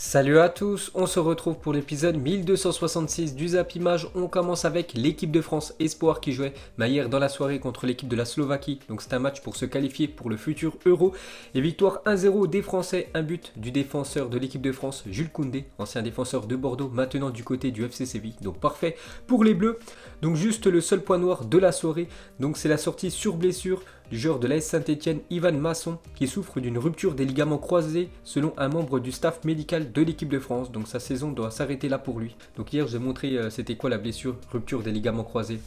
Salut à tous, on se retrouve pour l'épisode 1266 du Zap Image. On commence avec l'équipe de France Espoir qui jouait hier dans la soirée contre l'équipe de la Slovaquie. Donc c'est un match pour se qualifier pour le futur Euro. Et victoire 1-0 des Français, un but du défenseur de l'équipe de France, Jules Koundé, ancien défenseur de Bordeaux, maintenant du côté du FC Séville. Donc parfait pour les Bleus. Donc juste le seul point noir de la soirée, donc c'est la sortie sur blessure du joueur de l'AS Saint-Etienne, Ivan Masson, qui souffre d'une rupture des ligaments croisés selon un membre du staff médical de l'équipe de France. Donc sa saison doit s'arrêter là pour lui. Donc hier j'ai montré c'était quoi la blessure, rupture des ligaments croisés.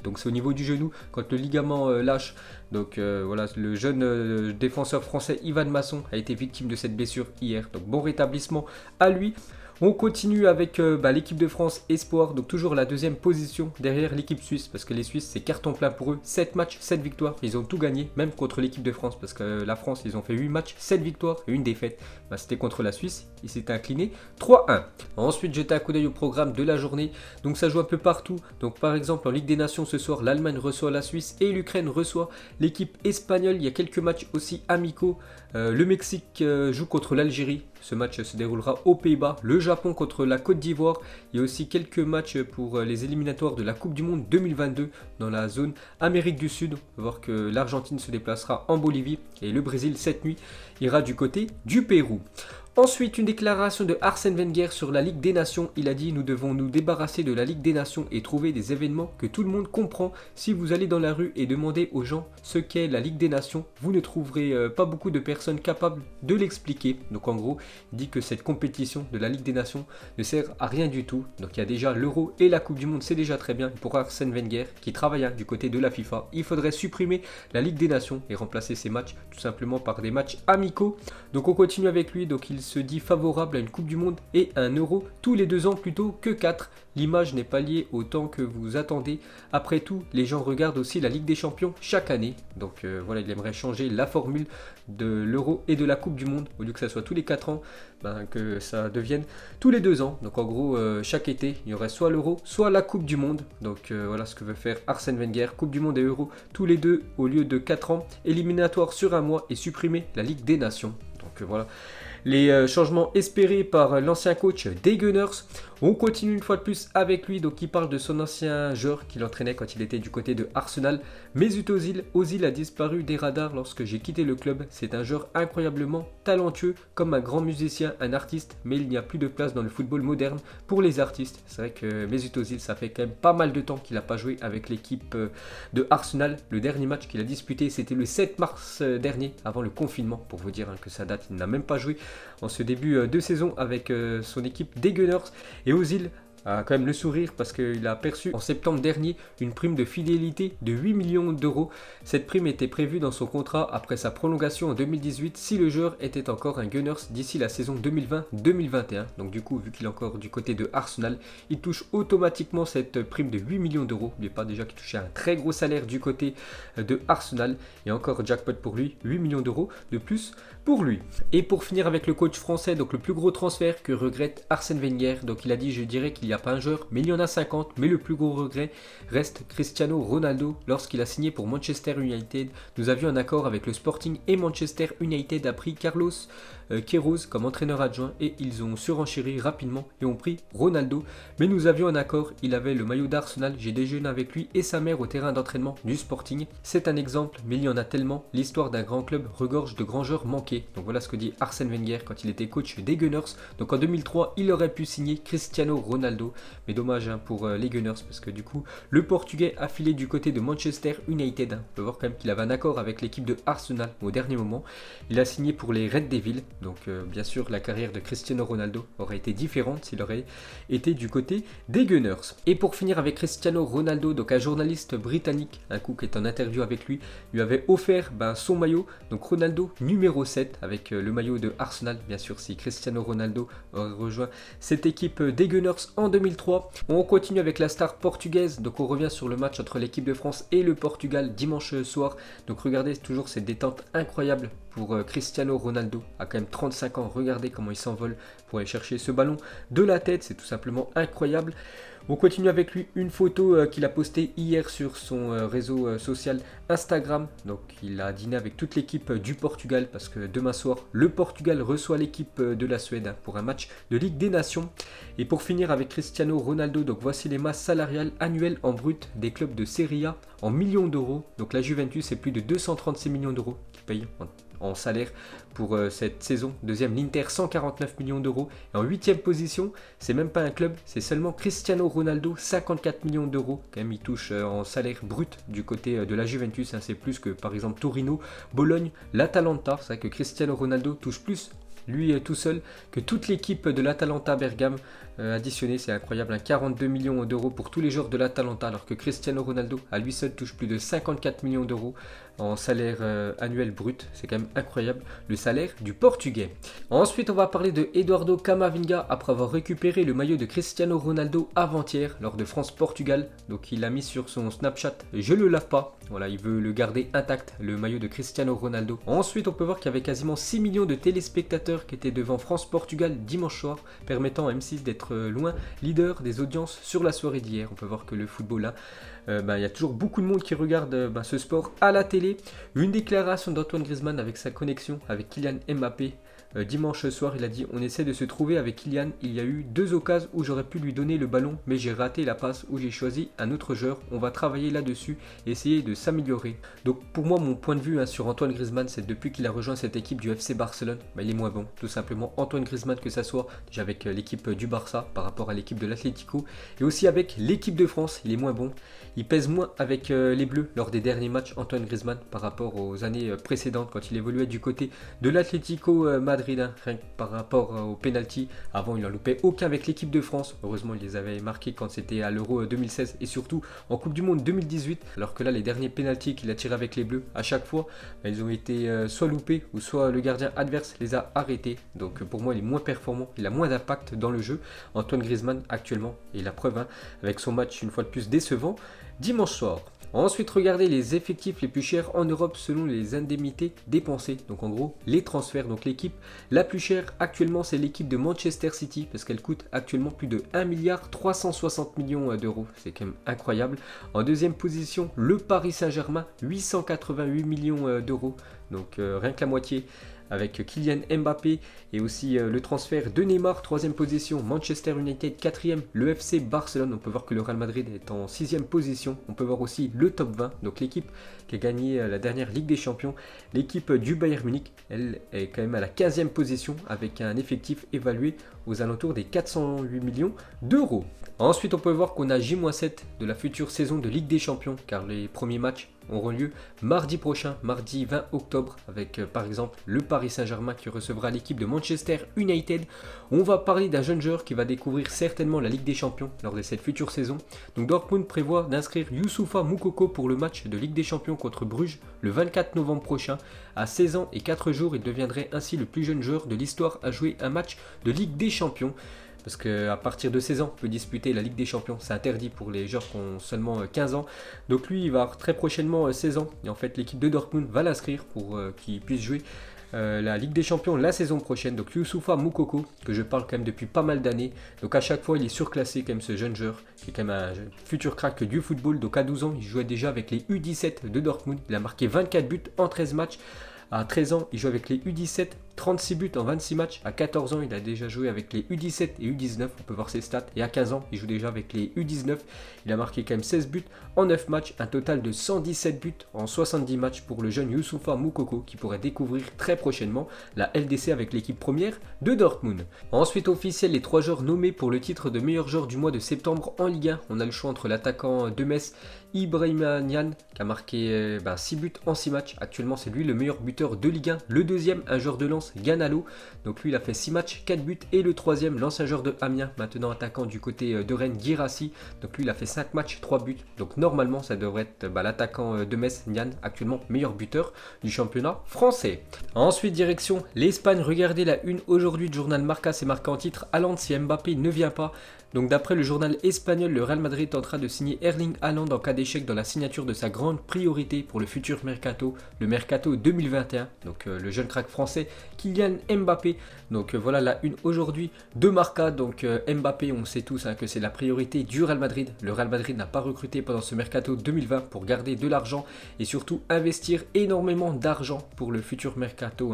Donc c'est au niveau du genou, quand le ligament lâche. Donc voilà, le jeune défenseur français Ivan Masson a été victime de cette blessure hier. Donc bon rétablissement à lui. On continue avec l'équipe de France Espoir, donc toujours la deuxième position derrière l'équipe suisse, parce que les Suisses c'est carton plein pour eux, 7 matchs, 7 victoires, ils ont tout gagné, même contre l'équipe de France, parce que la France ils ont fait 8 matchs, 7 victoires et une défaite, c'était contre la Suisse, ils s'étaient inclinés 3-1. Ensuite jeter un coup d'œil au programme de la journée, donc ça joue un peu partout, donc par exemple en Ligue des Nations ce soir, l'Allemagne reçoit la Suisse et l'Ukraine reçoit l'équipe espagnole, il y a quelques matchs aussi amicaux, le Mexique joue contre l'Algérie. Ce match se déroulera aux Pays-Bas, le Japon contre la Côte d'Ivoire. Il y a aussi quelques matchs pour les éliminatoires de la Coupe du Monde 2022 dans la zone Amérique du Sud. On va voir que l'Argentine se déplacera en Bolivie et le Brésil cette nuit ira du côté du Pérou. Ensuite, une déclaration de Arsène Wenger sur la Ligue des Nations. Il a dit « Nous devons nous débarrasser de la Ligue des Nations et trouver des événements que tout le monde comprend. Si vous allez dans la rue et demandez aux gens ce qu'est la Ligue des Nations, vous ne trouverez pas beaucoup de personnes capables de l'expliquer. » Donc en gros, il dit que cette compétition de la Ligue des Nations ne sert à rien du tout. Donc il y a déjà l'Euro et la Coupe du Monde, c'est déjà très bien. Pour Arsène Wenger, qui travaille du côté de la FIFA, il faudrait supprimer la Ligue des Nations et remplacer ces matchs tout simplement par des matchs amicaux. Donc on continue avec lui, donc il se dit favorable à une Coupe du Monde et un Euro tous les 2 ans plutôt que 4. L'image n'est pas liée au temps que vous attendez. Après tout, les gens regardent aussi la Ligue des Champions chaque année. Donc voilà, il aimerait changer la formule de l'Euro et de la Coupe du Monde. Au lieu que ça soit tous les 4 ans, que ça devienne tous les 2 ans. Donc en gros, chaque été, il y aurait soit l'Euro, soit la Coupe du Monde. Donc voilà ce que veut faire Arsène Wenger. Coupe du Monde et Euro tous les 2 au lieu de 4 ans. Éliminatoire sur un mois et supprimer la Ligue des Nations. Donc voilà. Les changements espérés par l'ancien coach des Gunners. On continue une fois de plus avec lui, donc il parle de son ancien joueur qu'il entraînait quand il était du côté de Arsenal. Mesut Ozil a disparu des radars lorsque j'ai quitté le club. C'est un joueur incroyablement talentueux, comme un grand musicien, un artiste, mais il n'y a plus de place dans le football moderne pour les artistes. C'est vrai que Mesut Ozil, ça fait quand même pas mal de temps qu'il n'a pas joué avec l'équipe de Arsenal. Le dernier match qu'il a disputé, c'était le 7 mars dernier, avant le confinement, pour vous dire que ça date. Il n'a même pas joué en ce début de saison avec son équipe des Gunners. Et Ozil a quand même le sourire parce qu'il a perçu en septembre dernier une prime de fidélité de 8 millions d'euros. Cette prime était prévue dans son contrat après sa prolongation en 2018 si le joueur était encore un Gunners d'ici la saison 2020-2021. Donc du coup, vu qu'il est encore du côté de Arsenal, il touche automatiquement cette prime de 8 millions d'euros. N'oubliez pas déjà qu'il touchait un très gros salaire du côté de Arsenal. Et encore jackpot pour lui, 8 millions d'euros de plus pour lui. Et pour finir avec le coach français, donc le plus gros transfert que regrette Arsène Wenger. Donc il a dit, je dirais qu'il n'y a pas un joueur, mais il y en a 50. Mais le plus gros regret reste Cristiano Ronaldo. Lorsqu'il a signé pour Manchester United, nous avions un accord avec le Sporting et Manchester United a pris Carlos Queiroz comme entraîneur adjoint et ils ont surenchéri rapidement et ont pris Ronaldo. Mais nous avions un accord, il avait le maillot d'Arsenal, j'ai déjeuné avec lui et sa mère au terrain d'entraînement du Sporting. C'est un exemple, mais il y en a tellement. L'histoire d'un grand club regorge de grands joueurs manqués. Donc voilà ce que dit Arsène Wenger quand il était coach des Gunners. Donc en 2003, il aurait pu signer Cristiano Ronaldo. Mais dommage pour les Gunners parce que du coup, le Portugais a filé du côté de Manchester United. On peut voir quand même qu'il avait un accord avec l'équipe de Arsenal au dernier moment. Il a signé pour les Red Devils. Donc bien sûr, la carrière de Cristiano Ronaldo aurait été différente s'il aurait été du côté des Gunners. Et pour finir avec Cristiano Ronaldo, donc un journaliste britannique, un coup qui est en interview avec lui, lui avait offert son maillot, donc Ronaldo numéro 7 avec le maillot de Arsenal. Bien sûr, si Cristiano Ronaldo aurait rejoint cette équipe des Gunners en 2003. On continue avec la star portugaise, donc on revient sur le match entre l'équipe de France et le Portugal dimanche soir. Donc regardez toujours cette détente incroyable pour Cristiano Ronaldo, à quand même 35 ans. Regardez comment il s'envole pour aller chercher ce ballon de la tête, c'est tout simplement incroyable. On continue avec lui, une photo qu'il a postée hier sur son réseau social Instagram. Donc il a dîné avec toute l'équipe du Portugal parce que demain soir, le Portugal reçoit l'équipe de la Suède pour un match de Ligue des Nations. Et pour finir avec Cristiano Ronaldo, donc voici les masses salariales annuelles en brut des clubs de Serie A en millions d'euros. Donc la Juventus, c'est plus de 236 millions d'euros qui paye en salaire pour cette saison. Deuxième, l'Inter, 149 millions d'euros. Et en 8e position, c'est même pas un club, c'est seulement Cristiano Ronaldo, 54 millions d'euros. Quand même, il touche en salaire brut du côté de la Juventus. Hein, c'est plus que par exemple Torino, Bologne, l'Atalanta. C'est vrai que Cristiano Ronaldo touche plus lui tout seul que toute l'équipe de l'Atalanta Bergame additionné, c'est incroyable, 42 millions d'euros pour tous les joueurs de l'Atalanta, alors que Cristiano Ronaldo à lui seul touche plus de 54 millions d'euros en salaire annuel brut. C'est quand même incroyable le salaire du Portugais. Ensuite, on va parler de Eduardo Camavinga après avoir récupéré le maillot de Cristiano Ronaldo avant-hier lors de France-Portugal. Donc il l'a mis sur son Snapchat, je le lave pas. Voilà, il veut le garder intact, le maillot de Cristiano Ronaldo. Ensuite, on peut voir qu'il y avait quasiment 6 millions de téléspectateurs qui étaient devant France-Portugal dimanche soir, permettant à M6 d'être loin leader des audiences sur la soirée d'hier. On peut voir que le football là, il y a toujours beaucoup de monde qui regarde ce sport à la télé. Une déclaration d'Antoine Griezmann avec sa connexion avec Kylian Mbappé. Dimanche soir, il a dit: on essaie de se trouver avec Kylian. Il y a eu 2 occasions où j'aurais pu lui donner le ballon, mais j'ai raté la passe où j'ai choisi un autre joueur. On va travailler là-dessus, essayer de s'améliorer. Donc pour moi, mon point de vue sur Antoine Griezmann, c'est depuis qu'il a rejoint cette équipe du FC Barcelone, il est moins bon. Tout simplement, Antoine Griezmann, que ça soit déjà avec l'équipe du Barça par rapport à l'équipe de l'Atlético, et aussi avec l'équipe de France, il est moins bon. Il pèse moins avec les Bleus lors des derniers matchs, Antoine Griezmann, par rapport aux années précédentes quand il évoluait du côté de l'Atlético Madrid. Rien que par rapport au penalty, avant il n'en loupait aucun avec l'équipe de France. Heureusement, il les avait marqués quand c'était à l'Euro 2016 et surtout en Coupe du Monde 2018. Alors que là, les derniers penaltys qu'il a tirés avec les Bleus, à chaque fois, ils ont été soit loupés ou soit le gardien adverse les a arrêtés. Donc pour moi, il est moins performant, il a moins d'impact dans le jeu. Antoine Griezmann actuellement, et la preuve avec son match une fois de plus décevant dimanche soir. Ensuite, regardez les effectifs les plus chers en Europe selon les indemnités dépensées. Donc en gros, les transferts. Donc l'équipe la plus chère actuellement, c'est l'équipe de Manchester City parce qu'elle coûte actuellement plus de 1,360 milliard d'euros. C'est quand même incroyable. En deuxième position, le Paris Saint-Germain, 888 millions d'euros. Donc rien que la moitié avec Kylian Mbappé et aussi le transfert de Neymar, 3e position, Manchester United 4e, le FC Barcelone. On peut voir que le Real Madrid est en 6e position. On peut voir aussi le top 20, donc l'équipe qui a gagné la dernière Ligue des Champions. L'équipe du Bayern Munich, elle est quand même à la 15e position avec un effectif évalué aux alentours des 408 millions d'euros. Ensuite, on peut voir qu'on a J-7 de la future saison de Ligue des Champions car les premiers matchs auront lieu mardi prochain, mardi 20 octobre, avec par exemple le Paris Saint-Germain qui recevra l'équipe de Manchester United. On va parler d'un jeune joueur qui va découvrir certainement la Ligue des Champions lors de cette future saison. Donc Dortmund prévoit d'inscrire Youssoufa Moukoko pour le match de Ligue des Champions contre Bruges le 24 novembre prochain. À 16 ans et 4 jours, il deviendrait ainsi le plus jeune joueur de l'histoire à jouer un match de Ligue des Champions. Parce qu'à partir de 16 ans, on peut disputer la Ligue des Champions. C'est interdit pour les joueurs qui ont seulement 15 ans. Donc lui, il va avoir très prochainement 16 ans. Et en fait, l'équipe de Dortmund va l'inscrire pour qu'il puisse jouer la Ligue des Champions la saison prochaine. Donc Youssoufa Moukoko, que je parle quand même depuis pas mal d'années. Donc à chaque fois, il est surclassé quand même, ce jeune joueur, qui est quand même un futur crack du football. Donc à 12 ans, il jouait déjà avec les U17 de Dortmund. Il a marqué 24 buts en 13 matchs. À 13 ans, il joue avec les U17, 36 buts en 26 matchs. À 14 ans, il a déjà joué avec les U17 et U19, on peut voir ses stats. Et à 15 ans, il joue déjà avec les U19. Il a marqué quand même 16 buts en 9 matchs, un total de 117 buts en 70 matchs pour le jeune Youssoufa Moukoko qui pourrait découvrir très prochainement la LDC avec l'équipe première de Dortmund. Ensuite, officiel, les 3 joueurs nommés pour le titre de meilleur joueur du mois de septembre en Ligue 1. On a le choix entre l'attaquant de Metz, Ibrahima Niane, qui a marqué 6 buts en 6 matchs. Actuellement, c'est lui le meilleur buteur de Ligue 1. Le deuxième, un joueur de Lens, France Ganalo. Donc lui il a fait 6 matchs, 4 buts. Et le troisième, l'ancien joueur de Amiens, maintenant attaquant du côté de Rennes, Guirassy. Donc lui il a fait 5 matchs, 3 buts. Donc normalement ça devrait être l'attaquant de Metz, Nian, actuellement meilleur buteur du championnat français. Ensuite direction l'Espagne, regardez la une aujourd'hui du journal Marca, c'est marqué en titre: Haaland si Mbappé ne vient pas. Donc d'après le journal espagnol, le Real Madrid est en train de signer Erling Haaland en cas d'échec dans la signature de sa grande priorité pour le futur mercato, le mercato 2021. Donc le jeune crack français Kylian Mbappé. Donc voilà la une aujourd'hui de Marca. Donc Mbappé, on sait tous que c'est la priorité du Real Madrid. Le Real Madrid n'a pas recruté pendant ce mercato 2020 pour garder de l'argent et surtout investir énormément d'argent pour le futur mercato.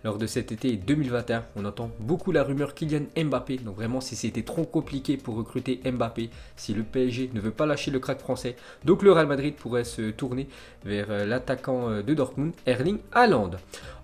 Lors de cet été 2021, on entend beaucoup la rumeur Kylian Mbappé. Donc vraiment, si c'était trop compliqué pour recruter Mbappé, si le PSG ne veut pas lâcher le crack français, donc le Real Madrid pourrait se tourner vers l'attaquant de Dortmund, Erling Haaland.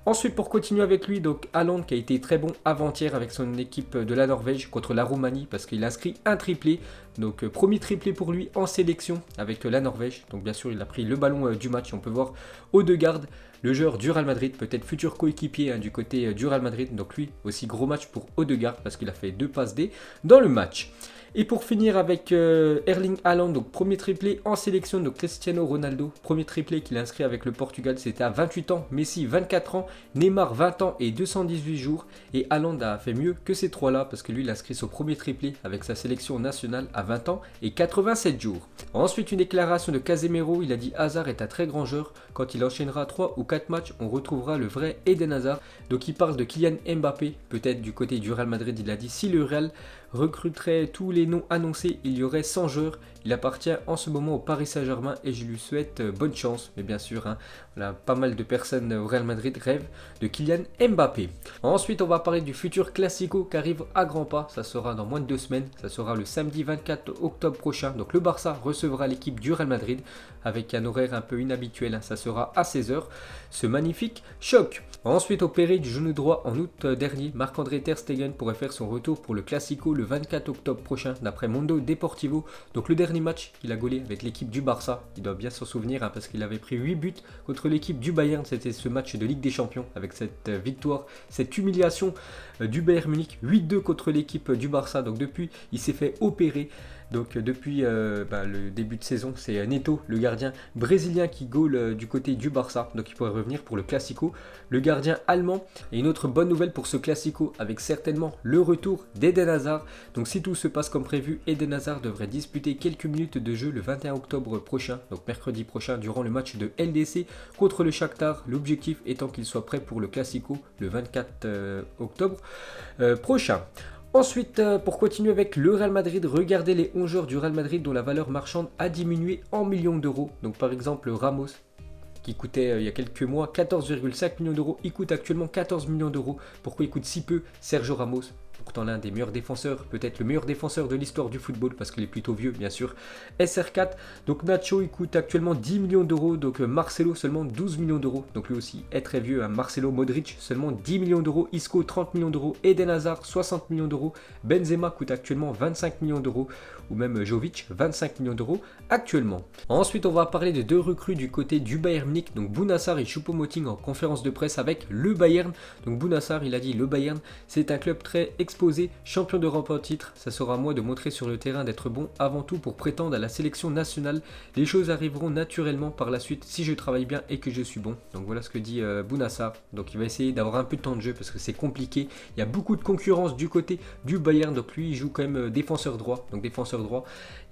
Ensuite, pour continuer avec lui, donc Haaland qui a été très bon avant-hier avec son équipe de la Norvège contre la Roumanie parce qu'il a inscrit un triplé. Donc premier triplé pour lui en sélection avec la Norvège. Donc bien sûr, il a pris le ballon du match. On peut voir Odegaard, le joueur du Real Madrid, peut-être futur coéquipier du côté du Real Madrid. Donc lui aussi gros match pour Odegaard parce qu'il a fait 2 passes D dans le match. Et pour finir avec Erling Haaland, donc premier triplé en sélection de Cristiano Ronaldo. Premier triplé qu'il a inscrit avec le Portugal, c'était à 28 ans. Messi 24 ans, Neymar 20 ans et 218 jours. Et Haaland a fait mieux que ces trois-là parce que lui il a inscrit son premier triplé avec sa sélection nationale à 20 ans et 87 jours. Ensuite une déclaration de Casemiro, il a dit: Hazard est un très grand joueur. Quand il enchaînera 3 ou 4 matchs, on retrouvera le vrai Eden Hazard. Donc il parle de Kylian Mbappé, peut-être du côté du Real Madrid. Il a dit: si le Real recruterait tous les noms annoncés, il y aurait 100 joueurs. Il appartient en ce moment au Paris Saint-Germain et je lui souhaite bonne chance. Mais bien sûr, pas mal de personnes au Real Madrid rêvent de Kylian Mbappé. Ensuite, on va parler du futur Classico qui arrive à grands pas. Ça sera dans moins de 2 semaines. Ça sera le samedi 24 octobre prochain. Donc le Barça recevra l'équipe du Real Madrid avec un horaire un peu inhabituel. Ça sera à 16 h. Ce magnifique choc. Ensuite, opéré du genou droit en août dernier, Marc-André Ter Stegen pourrait faire son retour pour le Classico le 24 octobre prochain d'après Mundo Deportivo. Donc le dernier match qu'il a gaulé avec l'équipe du Barça, il doit bien s'en souvenir parce qu'il avait pris 8 buts contre l'équipe du Bayern. C'était ce match de Ligue des Champions avec cette victoire, cette humiliation du Bayern Munich, 8-2 contre l'équipe du Barça. Donc depuis, il s'est fait opérer. Donc depuis le début de saison, c'est Neto, le gardien brésilien qui goal du côté du Barça. Donc il pourrait revenir pour le Classico. Le gardien allemand. Et une autre bonne nouvelle pour ce Classico avec certainement le retour d'Eden Hazard. Donc si tout se passe comme prévu, Eden Hazard devrait disputer quelques minutes de jeu le 21 octobre prochain. Donc mercredi prochain durant le match de LDC contre le Shakhtar. L'objectif étant qu'il soit prêt pour le Classico le 24 octobre prochain. Ensuite, pour continuer avec le Real Madrid, regardez les 11 joueurs du Real Madrid dont la valeur marchande a diminué en millions d'euros. Donc par exemple Ramos, qui coûtait il y a quelques mois 14,5 millions d'euros, il coûte actuellement 14 millions d'euros. Pourquoi il coûte si peu? Sergio Ramos, pourtant l'un des meilleurs défenseurs, peut-être le meilleur défenseur de l'histoire du football parce qu'il est plutôt vieux bien sûr. SR4, donc Nacho il coûte actuellement 10 millions d'euros, donc Marcelo seulement 12 millions d'euros, donc lui aussi est très vieux. Marcelo, Modric seulement 10 millions d'euros, Isco 30 millions d'euros, Eden Hazard 60 millions d'euros, Benzema coûte actuellement 25 millions d'euros, ou même Jovic 25 millions d'euros actuellement. Ensuite on va parler de 2 recrues du côté du Bayern Munich, donc Bounassar et Choupo-Moting en conférence de presse avec le Bayern. Donc Bounassar il a dit: le Bayern c'est un club très exposé, champion d'Europe en titre, ça sera à moi de montrer sur le terrain d'être bon avant tout pour prétendre à la sélection nationale. Les choses arriveront naturellement par la suite si je travaille bien et que je suis bon. Donc voilà ce que dit Bounassar. Donc il va essayer d'avoir un peu de temps de jeu parce que c'est compliqué, il y a beaucoup de concurrence du côté du Bayern. Donc lui il joue quand même défenseur droit, donc défenseur droit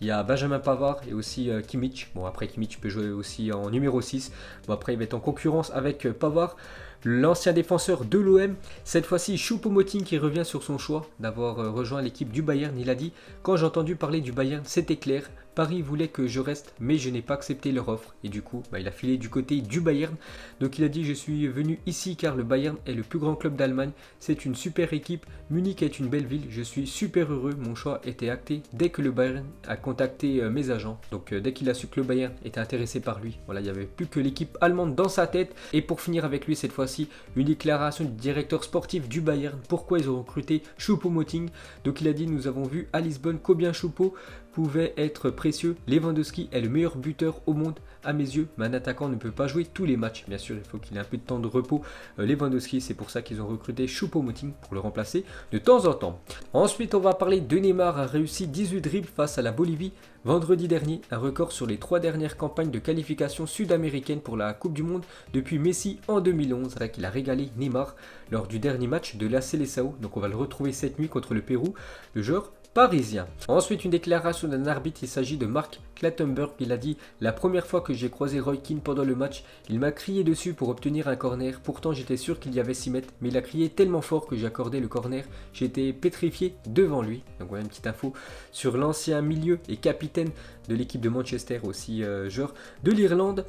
il y a Benjamin Pavard et aussi Kimmich. Bon après Kimmich peut jouer aussi en numéro 6. Bon après il va être en concurrence avec Pavard, l'ancien défenseur de l'OM. Cette fois-ci Choupo-Moting qui revient sur son choix d'avoir rejoint l'équipe du Bayern. Il a dit: quand j'ai entendu parler du Bayern c'était clair, Paris voulait que je reste mais je n'ai pas accepté leur offre et du coup il a filé du côté du Bayern. Donc il a dit: je suis venu ici car le Bayern est le plus grand club d'Allemagne, c'est une super équipe, Munich est une belle ville, je suis super heureux, mon choix était acté dès que le Bayern a contacté mes agents. Donc dès qu'il a su que le Bayern était intéressé par lui, voilà, il n'y avait plus que l'équipe allemande dans sa tête. Et pour finir avec lui cette fois-ci, voici une déclaration du directeur sportif du Bayern. Pourquoi ils ont recruté Choupo-Moting. Donc il a dit, nous avons vu à Lisbonne combien Choupo pouvait être précieux. Lewandowski est le meilleur buteur au monde à mes yeux, mais un attaquant ne peut pas jouer tous les matchs. Bien sûr, il faut qu'il ait un peu de temps de repos. Lewandowski, c'est pour ça qu'ils ont recruté Choupo-Moting pour le remplacer de temps en temps. Ensuite, on va parler de Neymar, a réussi 18 dribbles face à la Bolivie vendredi dernier, un record sur les 3 dernières campagnes de qualification sud-américaine pour la Coupe du Monde depuis Messi en 2011. C'est vrai qu'il a régalé Neymar lors du dernier match de la Seleção. Donc on va le retrouver cette nuit contre le Pérou, le joueur parisien. Ensuite, une déclaration d'un arbitre, il s'agit de Mark Clattenburg. Il a dit: la première fois que j'ai croisé Roy Keane pendant le match, il m'a crié dessus pour obtenir un corner. Pourtant, j'étais sûr qu'il y avait 6 mètres, mais il a crié tellement fort que j'ai accordé le corner. J'ai été pétrifié devant lui. Donc voilà une petite info sur l'ancien milieu et capitaine de l'équipe de Manchester, aussi joueur de l'Irlande.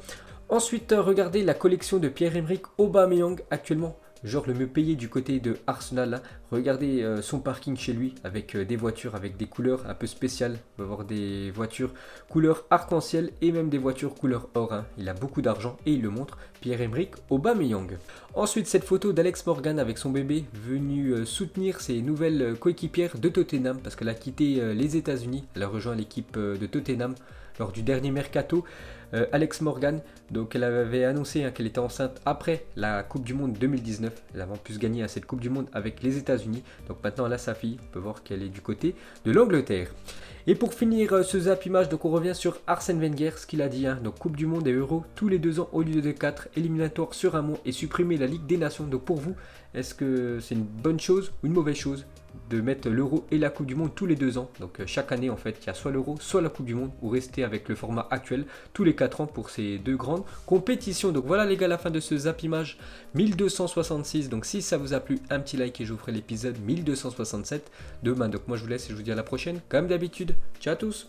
Ensuite, regardez la collection de Pierre-Emerick Aubameyang actuellement. Genre le mieux payé du côté de Arsenal. Là. Regardez son parking chez lui avec des voitures avec des couleurs un peu spéciales. On va voir des voitures couleur arc-en-ciel et même des voitures couleur or. Hein. Il a beaucoup d'argent et il le montre. Pierre-Emerick Aubameyang. Ensuite, cette photo d'Alex Morgan avec son bébé venu soutenir ses nouvelles coéquipières de Tottenham parce qu'elle a quitté les États-Unis. Elle a rejoint l'équipe de Tottenham lors du dernier mercato. Alex Morgan, donc elle avait annoncé qu'elle était enceinte après la Coupe du Monde 2019. Elle avait en plus gagné à cette Coupe du Monde avec les États-Unis. Donc maintenant elle a sa fille. On peut voir qu'elle est du côté de l'Angleterre. Et pour finir ce Zap Image, donc on revient sur Arsène Wenger, ce qu'il a dit. Donc Coupe du Monde et Euro tous les 2 ans au lieu de 4, éliminatoire sur un mois et supprimer la Ligue des Nations. Donc pour vous, est-ce que c'est une bonne chose ou une mauvaise chose de mettre l'Euro et la Coupe du Monde tous les 2 ans? Donc chaque année en fait il y a soit l'Euro soit la Coupe du Monde, ou rester avec le format actuel tous les 4 ans pour ces 2 grandes compétitions. Donc voilà les gars, la fin de ce Zap Image 1266. Donc si ça vous a plu, un petit like et je vous ferai l'épisode 1267 demain. Donc moi je vous laisse et je vous dis à la prochaine comme d'habitude. Ciao à tous.